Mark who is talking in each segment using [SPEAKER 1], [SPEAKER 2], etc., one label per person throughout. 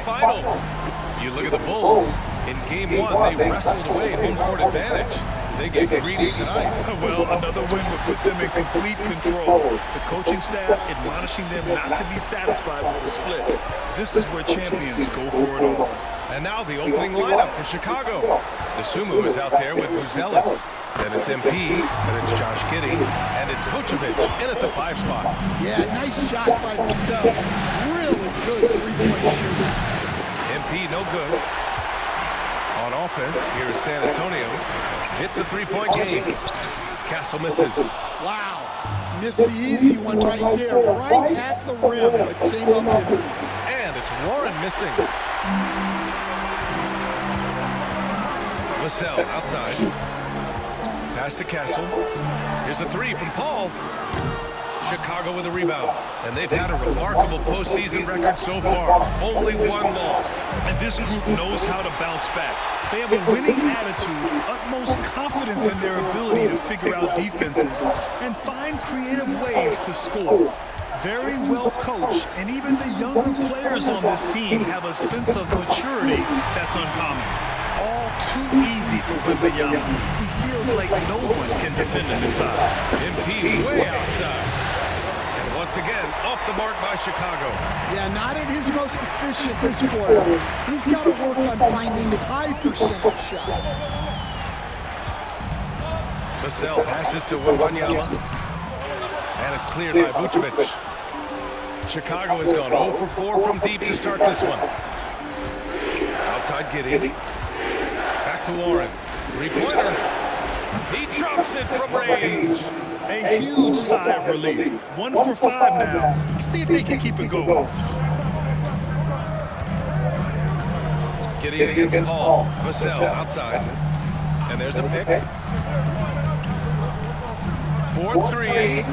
[SPEAKER 1] Finals. You look at the Bulls. In Game 1, they wrestled away home court advantage. They get greedy tonight.
[SPEAKER 2] Well, another win would put them in complete control. The coaching staff admonishing them not to be satisfied with the split. This is where champions go for it all.
[SPEAKER 1] And now the opening lineup for Chicago. The Sumu is out there with Buzelis. Then it's MP, then it's Josh Giddey, and it's Vucevic in at the 5 spot.
[SPEAKER 3] Yeah, nice shot by Buzelis. Really good three-point shooter.
[SPEAKER 1] MP no good. On offense, here is San Antonio. It's a 3-point game. Castle misses.
[SPEAKER 3] Wow. Missed the easy one right there, right at the rim, but came up empty.
[SPEAKER 1] And it's Warren missing. Vassell outside. Pass to Castle. Here's a 3 from Paul. Chicago with a rebound. And they've had a remarkable postseason record so far. Only 1 loss.
[SPEAKER 2] And this group knows how to bounce back. They have a winning attitude, utmost confidence in their ability to figure out defenses and find creative ways to score. Very well coached, and even the younger players on this team have a sense of maturity that's uncommon. All too easy for Wembanyama. He feels like no one can defend him inside.
[SPEAKER 1] MP way outside. And once again, off the mark by Chicago.
[SPEAKER 3] Yeah, not at his most efficient this quarter. He's got to work on finding high percentage shots.
[SPEAKER 1] Vassell passes to Wembanyama. And it's cleared by Vucevic. Chicago has gone 0 for 4 from deep to start this one. Outside Giddey. Back to Warren. 3-pointer. He drops it from range.
[SPEAKER 2] A huge sigh of relief. 1 for 5 now. Let's see if they can keep it going.
[SPEAKER 1] Giddey against Paul. Vassell outside. And there's a pick. 4-3.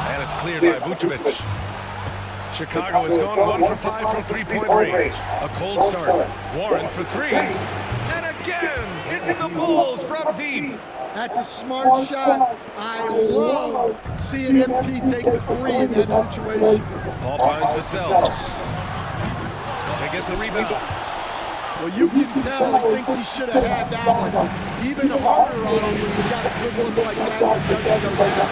[SPEAKER 1] And it's cleared by Vucevic. Chicago has gone 1 for 5 from 3-point range. A cold start. Warren for 3. And again, it's the Bulls from deep.
[SPEAKER 3] That's a smart shot. I love seeing MP take the 3 in that situation.
[SPEAKER 1] Paul finds Vassell. They get the rebound.
[SPEAKER 3] Well, you can tell he thinks he should have had that one. Even harder on him when he's got a good one like that that doesn't go down.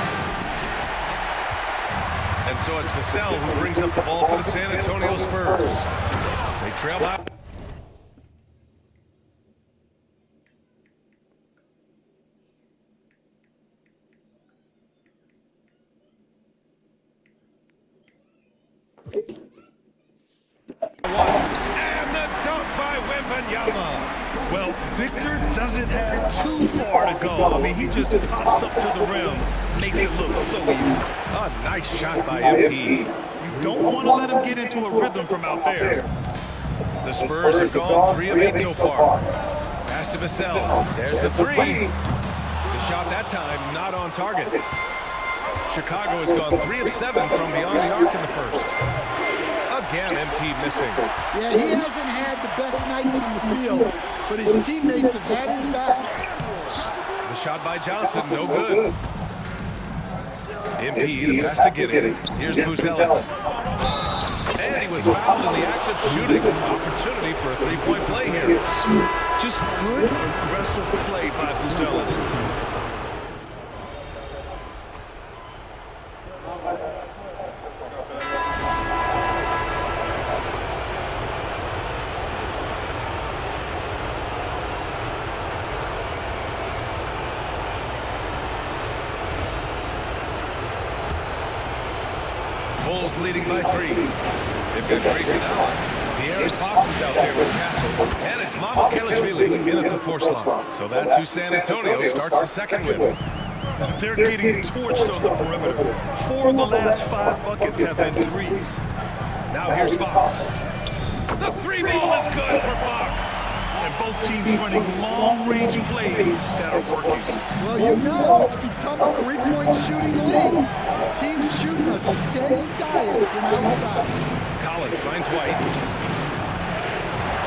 [SPEAKER 1] And so it's Vassell who brings up the ball for the San Antonio Spurs. They trail out. And the dunk by Wembanyama.
[SPEAKER 2] Well, Victor doesn't have too far to go. I mean, he just pops up to the rim, makes it look so easy.
[SPEAKER 1] A nice shot by MP.
[SPEAKER 2] You don't want to let him get into a rhythm from out there.
[SPEAKER 1] The Spurs have gone 3 of 8 so far. Pass to Vassell. There's the 3. The shot that time not on target. Chicago has gone 3 of 7 from beyond the arc in the first. Again, MP missing.
[SPEAKER 3] Yeah, he hasn't had the best night from the field, but his teammates have had his back.
[SPEAKER 1] The shot by Johnson, no good. MP, the pass to Giddey. Here's Buzelis. And he was fouled in the act of shooting. Opportunity for a 3-point play here.
[SPEAKER 2] Just good, aggressive play by Buzelis.
[SPEAKER 1] Bulls leading by 3. They've got Grayson Allen. De'Aaron Fox is out there with Castle. And it's Mamukelashvili in at the 4 slot. So that's who San Antonio starts the second with.
[SPEAKER 2] They're getting torched on the perimeter. 4 of the last 5 buckets have been threes.
[SPEAKER 1] Now here's Fox. The 3 ball is good for Fox.
[SPEAKER 2] And both teams running long-range plays that are working.
[SPEAKER 3] Well, you know it's become a 3-point shooting league. Teams shooting a steady diet from outside.
[SPEAKER 1] Collins finds White.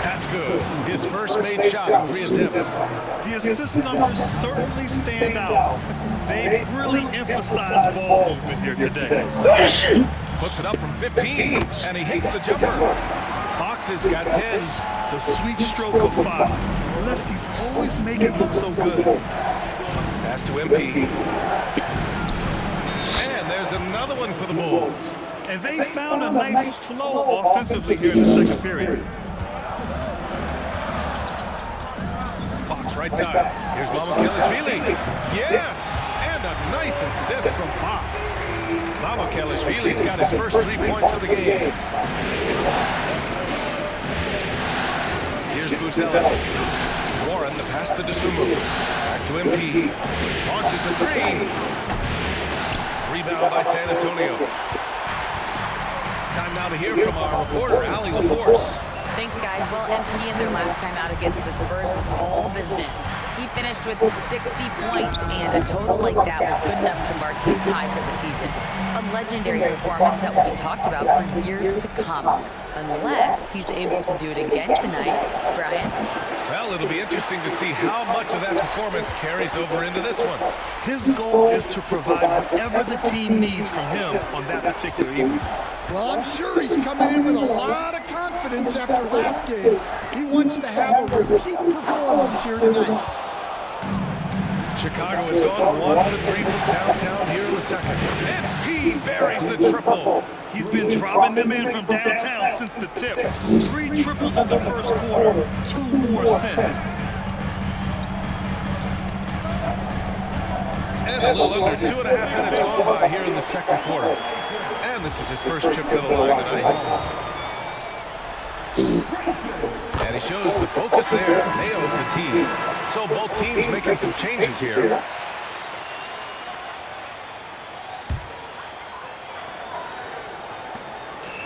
[SPEAKER 1] That's good. His first made shot in 3 attempts.
[SPEAKER 2] The assist numbers certainly stand out. They've really emphasized ball movement here today.
[SPEAKER 1] Puts it up from 15, and he hits the jumper.
[SPEAKER 2] Fox
[SPEAKER 1] Fox has got 10.
[SPEAKER 2] The sweet stroke of Fox. Lefties always make it look so good.
[SPEAKER 1] Pass to MP. And there's another one for the Bulls.
[SPEAKER 2] And they found a nice flow offensively here in the second period.
[SPEAKER 1] Fox right side. Here's Mamukelashvili. Yes! And a nice assist from Fox. Mamukelashvili's got his first 3 points of the game. Here's Buzel. Warren, the pass to Desumo. Back to MP. Launches a three. Rebound by San Antonio. Time now to hear from our reporter, Allie LaForce.
[SPEAKER 4] Thanks, guys. Well, MP in their last time out against the Spurs was all business. He finished with 60 points, and a total like that was good enough to mark his high for the season. A legendary performance that will be talked about for years to come, unless he's able to do it again tonight. Brian?
[SPEAKER 1] Well, it'll be interesting to see how much of that performance carries over into this one.
[SPEAKER 2] His goal is to provide whatever the team needs from him on that particular evening.
[SPEAKER 3] Well, I'm sure he's coming in with a lot of confidence after last game. He wants to have a repeat performance here tonight.
[SPEAKER 1] Chicago has gone 1 for 3 from downtown here in the second. MP buries the triple.
[SPEAKER 2] He's been dropping them in from downtown since the tip. 3 triples in the first quarter, 2 more since.
[SPEAKER 1] And a little under 2.5 minutes gone by here in the second quarter. And this is his first trip to the line tonight. And he shows the focus there, nails the tee. So both teams making some changes here.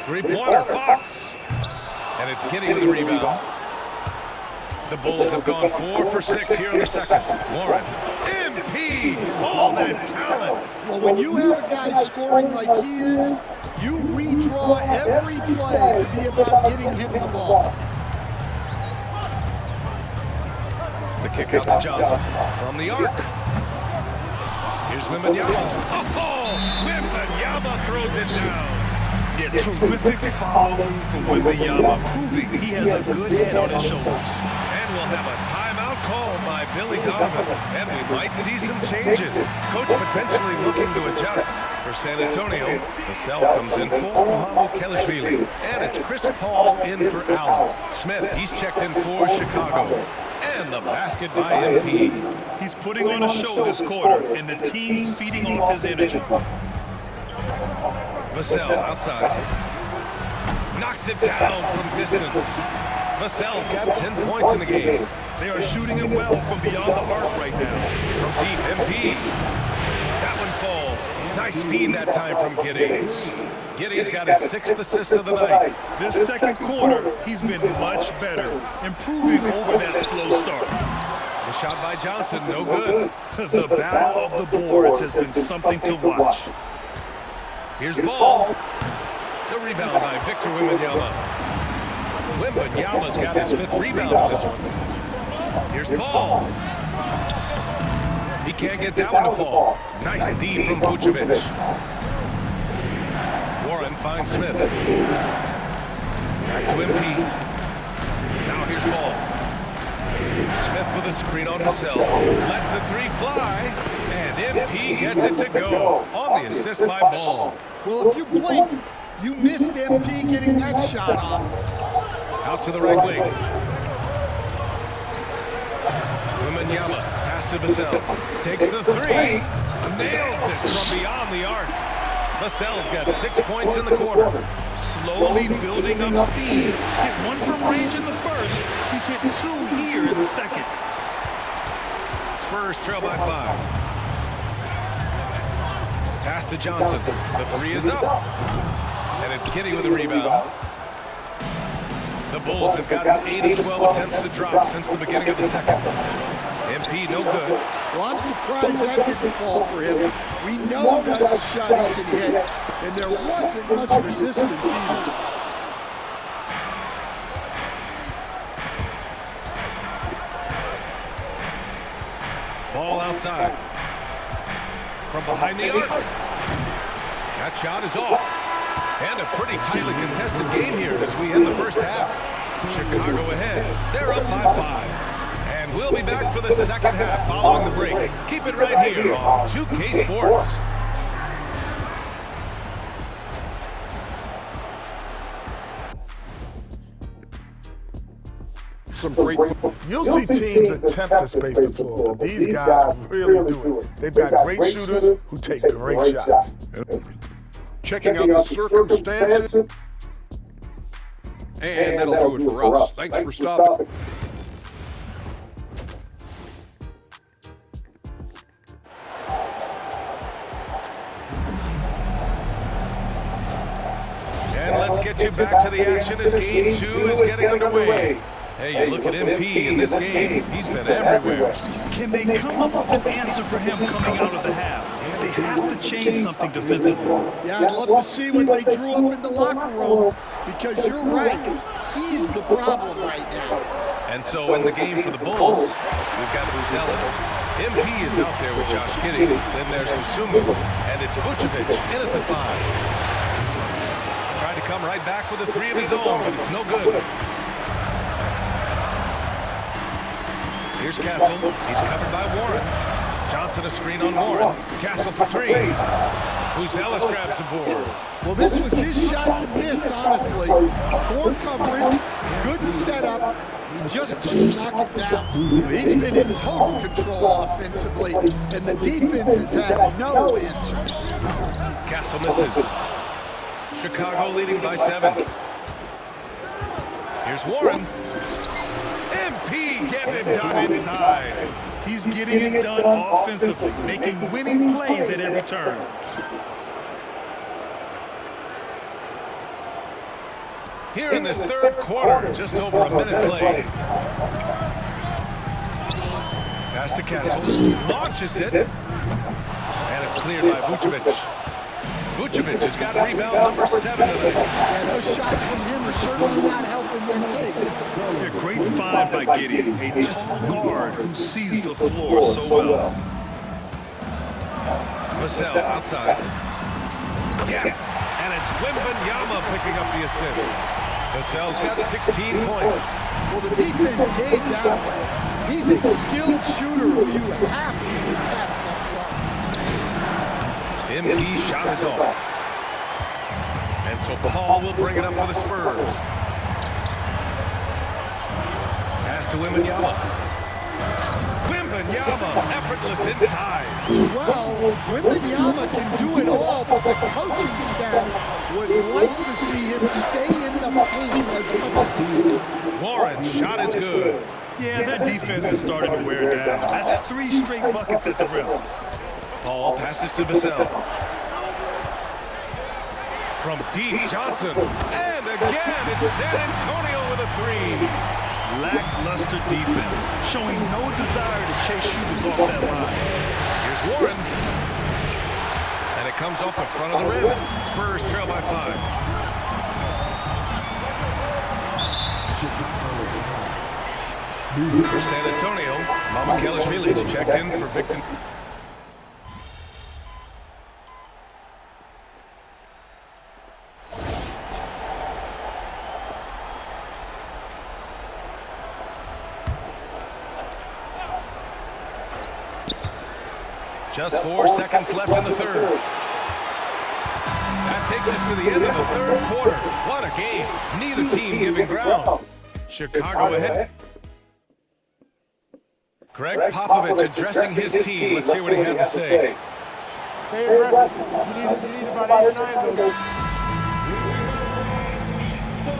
[SPEAKER 1] Three-pointer, Fox. And it's Giddy with the rebound. The Bulls have gone 4 for 6 here in the second. Warren. MP! All that talent.
[SPEAKER 3] Well, when you have a guy scoring like he is, you redraw every play to be about getting him the ball.
[SPEAKER 1] The kick out to Johnson from the arc. Here's Wembanyama. Oh, Wembanyama throws it down.
[SPEAKER 2] Yeah, terrific follow from Wembanyama, proving he has a good head on his shoulders.
[SPEAKER 1] And we'll have a timeout called by Billy Donovan. And we might see some changes. Coach potentially looking to adjust. For San Antonio, Vassell comes in for Mamukelashvili. And it's Chris Paul in for Allen. Smith, he's checked in for Chicago. And the basket by MP.
[SPEAKER 2] He's putting on a show this quarter, and the team's feeding off his energy.
[SPEAKER 1] Vassell outside. Knocks it down from distance. Vassell's got 10 points in the game.
[SPEAKER 2] They are shooting it well from beyond the arc right now.
[SPEAKER 1] From deep, MP. That one falls. Nice feed that time from Giddy. Giddy's got his 6th assist of the night.
[SPEAKER 2] This second quarter, he's been much better, improving over that slow start.
[SPEAKER 1] The shot by Johnson, no good.
[SPEAKER 2] The battle of the boards has been something to watch.
[SPEAKER 1] Here's Ball. The rebound by Victor Wembanyama. Wembanyama's got his 5th rebound on this one. Here's Paul. He can't get that one to fall. Nice D from Vucevic. Warren finds Smith. Back to MP. Now here's Ball. Smith with a screen on Vassell. Lets the three fly. And MP gets it to go on the assist by Ball.
[SPEAKER 3] Well, if you blinked, you missed MP getting that shot off.
[SPEAKER 1] Out to the right wing. Wembanyama, pass to Vassell. Takes the three. Nails it from beyond the arc. Vassell's got 6 points in the quarter.
[SPEAKER 2] Slowly building up steam. Hit 1 from range in the first. He's hit 2 here in the second.
[SPEAKER 1] Spurs trail by 5. Pass to Johnson. The three is up. And it's Giddy with the rebound. The Bulls have gotten 8 of 12 attempts to drop since the beginning of the second. MP no good.
[SPEAKER 3] Well, I'm surprised that didn't fall for him. We know that's a shot he can hit, and there wasn't much resistance either.
[SPEAKER 1] Ball outside. From behind the arc. That shot is off. And a pretty tightly contested game here as we end the first half. Chicago ahead. They're up by 5. And we'll be back for the second half following the break. Keep it right here on 2K Sports.
[SPEAKER 5] Some great. You'll see teams attempt to space the floor, but these guys really do it. They've got great shooters who take great shots.
[SPEAKER 6] Checking out the circumstances. And that'll do it for us. Thanks for stopping.
[SPEAKER 1] And let's get you back to the action as Game 2 is getting underway. Hey, you look at MP in this game, he's been everywhere.
[SPEAKER 2] Can they come up with an answer for him coming out of the half? They have to change something defensively.
[SPEAKER 3] Yeah, I'd love to see what they drew up in the locker room, because you're right. He's the problem right now.
[SPEAKER 1] And so in the game for the Bulls, we've got Buzelis. MP is out there with Josh Giddey. Then there's Susumu, and it's Vucevic in at the 5. Tried to come right back with a 3 of his own, but it's no good. Here's Castle. He's covered by Warren. Johnson a screen on Warren. Castle for 3. Buzelis grabs the board.
[SPEAKER 3] Well, this was his shot to miss, honestly. Poor coverage, good setup. He just couldn't knock it down. He's been in total control offensively, and the defense has had no answers.
[SPEAKER 1] Castle misses. Chicago leading by 7. Here's Warren. MP getting it done inside.
[SPEAKER 2] He's getting it done offensively, making winning plays at every turn.
[SPEAKER 1] Here in this third quarter, just over a minute play. Pass to Castle, launches it, and it's cleared by Vucevic. Vucevic has got rebound number 7 tonight.
[SPEAKER 3] Yeah, those shots from him are certainly not helping their case.
[SPEAKER 2] A great find by Giddey, a tall guard who sees the floor so well.
[SPEAKER 1] Vassell outside. Yes, and it's Wembanyama picking up the assist. Vassell's got 16 points.
[SPEAKER 3] Well, the defense gave that way. He's a skilled shooter who you have to contest up front.
[SPEAKER 1] MP shot is off. And so Paul will bring it up for the Spurs. Pass to Wembanyama. Wembanyama, effortless inside.
[SPEAKER 3] Well, Wembanyama can do it all, but the coaching staff would like to see him stay in the paint as much as he can.
[SPEAKER 1] Warren's shot is good.
[SPEAKER 2] Yeah, their defense is starting to wear down. That's 3 straight buckets at the rim.
[SPEAKER 1] Paul passes to Vassell. From deep, Johnson. And again, it's San Antonio with a 3.
[SPEAKER 2] Lackluster defense, showing no desire to chase shooters off that line.
[SPEAKER 1] Here's Warren. And it comes off the front of the rim. Spurs trail by 5. For San Antonio, Mama Kelishvili checked in for Victor. Just 4 seconds left in the third. That takes us to the end of the third quarter. What a game. Neither team giving ground. Chicago ahead. Greg Popovich addressing his team. Let's hear what he had to say.
[SPEAKER 7] Stay aggressive. You need about 8 or 9 of those.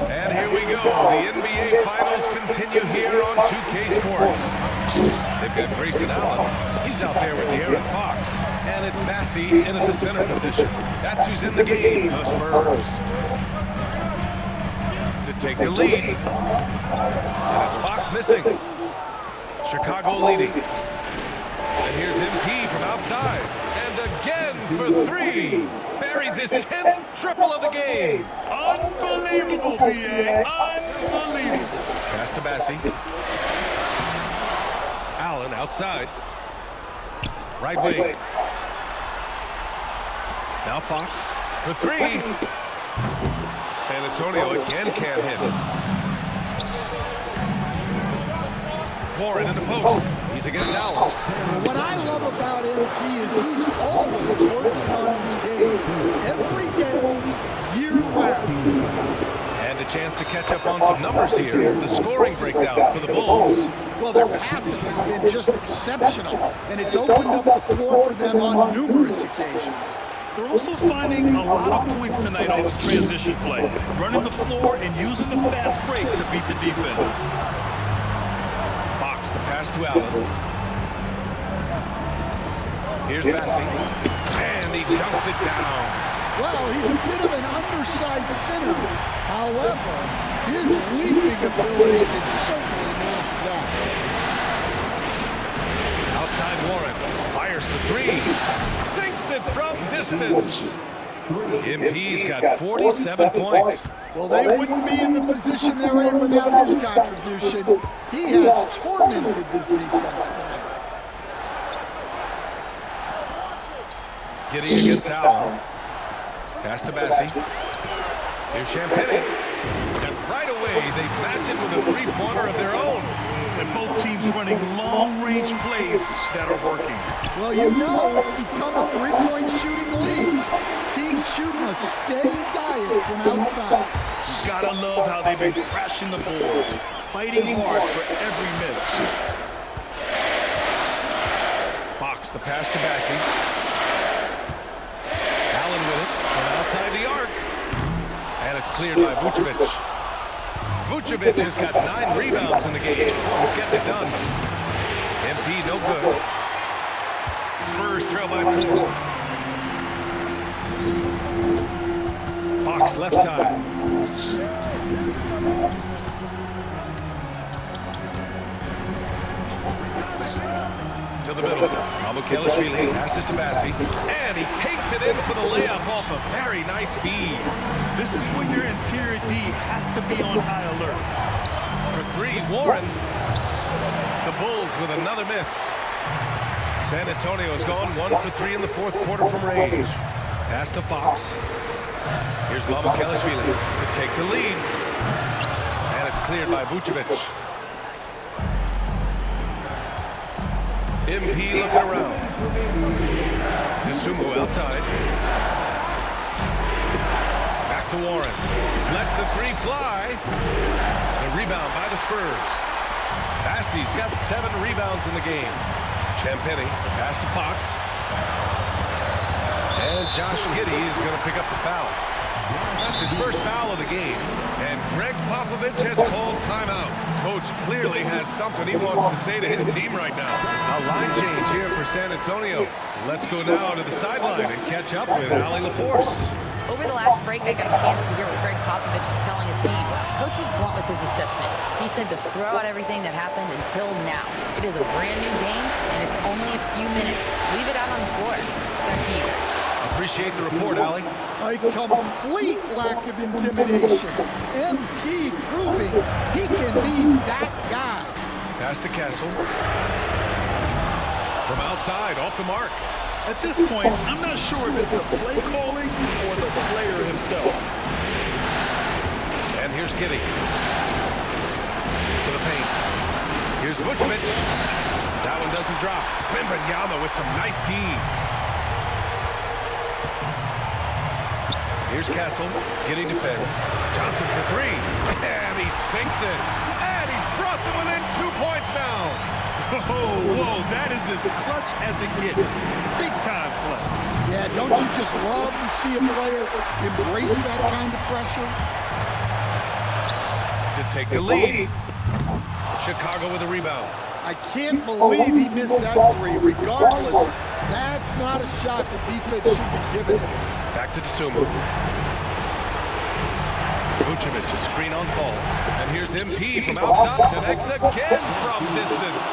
[SPEAKER 1] And here we go. The NBA Finals continue here on 2K Sports. They've got Grayson Allen. He's out there with De'Aaron Fox. And it's Massey in at the center position. That's who's in the game for the Spurs. To take the lead. And it's Fox missing. Chicago leading. And here's MP from outside. And again for 3. Buries his 10th triple of the game.
[SPEAKER 2] Unbelievable, B.A. Unbelievable.
[SPEAKER 1] Pass to Massey. Allen outside. Right wing. Now Fox for 3. San Antonio again can't hit. Warren in the post. He's against Allen.
[SPEAKER 3] What I love about MP is he's always working on his game. Every day, year-round.
[SPEAKER 1] And a chance to catch up on some numbers here. The scoring breakdown for the Bulls.
[SPEAKER 3] Well, their passing has been just exceptional, and it's opened up the floor for them on numerous occasions.
[SPEAKER 2] They're also finding a lot of points tonight off transition play, running the floor and using the fast break to beat the defense.
[SPEAKER 1] Fox, the pass to Allen. Here's Bassey, and he dunks it down.
[SPEAKER 3] Well, he's a bit of an undersized center. However, his leaping ability can certainly mask that.
[SPEAKER 1] Outside Warren, fires for three. Sinks it from distance. MP's got 47 points.
[SPEAKER 3] Well, they wouldn't be in the position they're in without his contribution. He has tormented this defense tonight.
[SPEAKER 1] Giddy against Allen. Pass to Bassey. Here's Champagny. And right away, they match it with a three-pointer of their own.
[SPEAKER 2] And both teams running long-range plays that are working.
[SPEAKER 3] Well, you know it's become a three-point shooting league. Teams shooting a steady diet from outside.
[SPEAKER 2] You gotta love how they've been crashing the boards, fighting hard for every miss.
[SPEAKER 1] Fox, the pass to Bassey. Allen with it from outside the arc. And it's cleared by Vucevic. Vucevic has got 9 rebounds in the game. He's getting it done. MP no good. Spurs trail by 4. Fox left side. To the middle. Kelishvili passes to Bassey. And he takes it in for the layup off a very nice feed.
[SPEAKER 2] This is when your interior D has to be on high alert.
[SPEAKER 1] For 3, Warren. The Bulls with another miss. San Antonio's gone 1 for 3 in the fourth quarter from range. Pass to Fox. Here's Kelishvili to take the lead. And it's cleared by Vucevic. MP looking around. Nasumu outside. Back to Warren. Lets the 3 fly. The rebound by the Spurs. Bassey's got 7 rebounds in the game. Champagny, the pass to Fox. And Josh Giddey is going to pick up the foul. That's his first foul of the game. And Greg Popovich has called timeout. Coach clearly has something he wants to say to his team right now. A line change here for San Antonio. Let's go now to the sideline and catch up with Allie LaForce.
[SPEAKER 4] Over the last break, I got a chance to hear what Greg Popovich was telling his team. Coach was blunt with his assessment. He said to throw out everything that happened until now. It is a brand new game, and it's only a few minutes. Leave it out on the floor. Back to you guys.
[SPEAKER 1] Appreciate the report, Allie.
[SPEAKER 3] A complete lack of intimidation. MP proving he can be that guy.
[SPEAKER 1] Pass to Castle. From outside, off the mark.
[SPEAKER 2] At this point, I'm not sure if it's the play calling or the player himself.
[SPEAKER 1] And here's Giddey. To the paint. Here's Vucevic. That one doesn't drop. Wembanyama with some nice D. Here's Castle. Giddey defends. Johnson for 3. And he sinks it. And he's brought them within 2 points now.
[SPEAKER 2] Whoa, that is as clutch as it gets. Big time play.
[SPEAKER 3] Yeah, don't you just love to see a player embrace that kind of pressure?
[SPEAKER 1] To take the lead. Chicago with a rebound.
[SPEAKER 3] I can't believe he missed that 3. Regardless, that's not a shot the defense should be giving him.
[SPEAKER 1] Back to Nasumu. Vucevic, a screen on Paul. And here's MP from outside. Connects again from distance.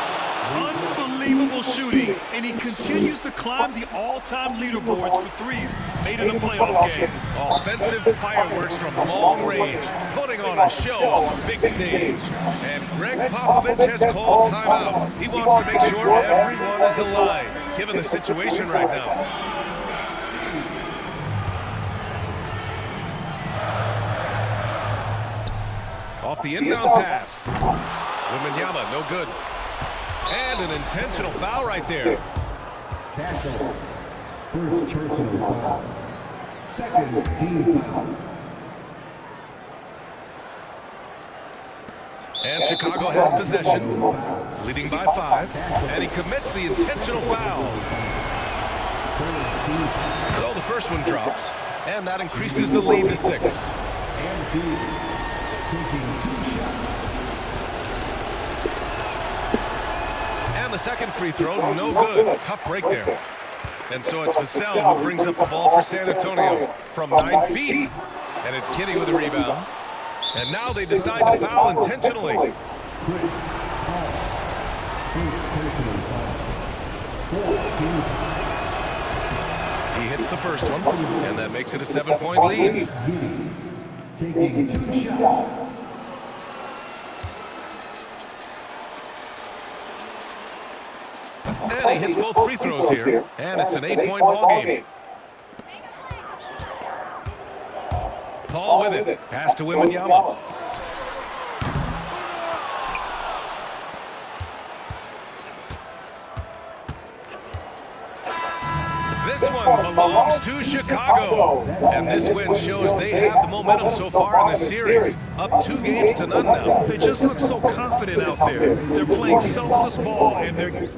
[SPEAKER 2] Unbelievable shooting, and he continues to climb the all-time leaderboards for threes made in a playoff game.
[SPEAKER 1] Offensive fireworks from long range, putting on a show on the big stage. And Greg Popovich has called timeout. He wants to make sure everyone is alive, given the situation right now. Off the inbound pass. Wembanyama, no good. And an intentional foul right there.
[SPEAKER 8] Castle. First personal foul. Second team foul.
[SPEAKER 1] And Chicago has possession, leading by 5, and he commits the intentional foul. So the first one drops, and that increases the lead to 6. And the second free throw, no good. Tough break there. And so it's Vassell who brings up the ball for San Antonio from 9 feet. And it's Kitty with the rebound. And now they decide to foul intentionally. He hits the first one, and that makes it a 7-point lead.
[SPEAKER 8] Taking 2 shots.
[SPEAKER 1] And he hits both free throws here, and it's an 8-point ball game. Paul with it. Pass to Wembanyama. This one belongs to Chicago. And this win shows they have the momentum so far in the series. Up 2-0 now.
[SPEAKER 2] They just look so confident out there. They're playing selfless ball, and they're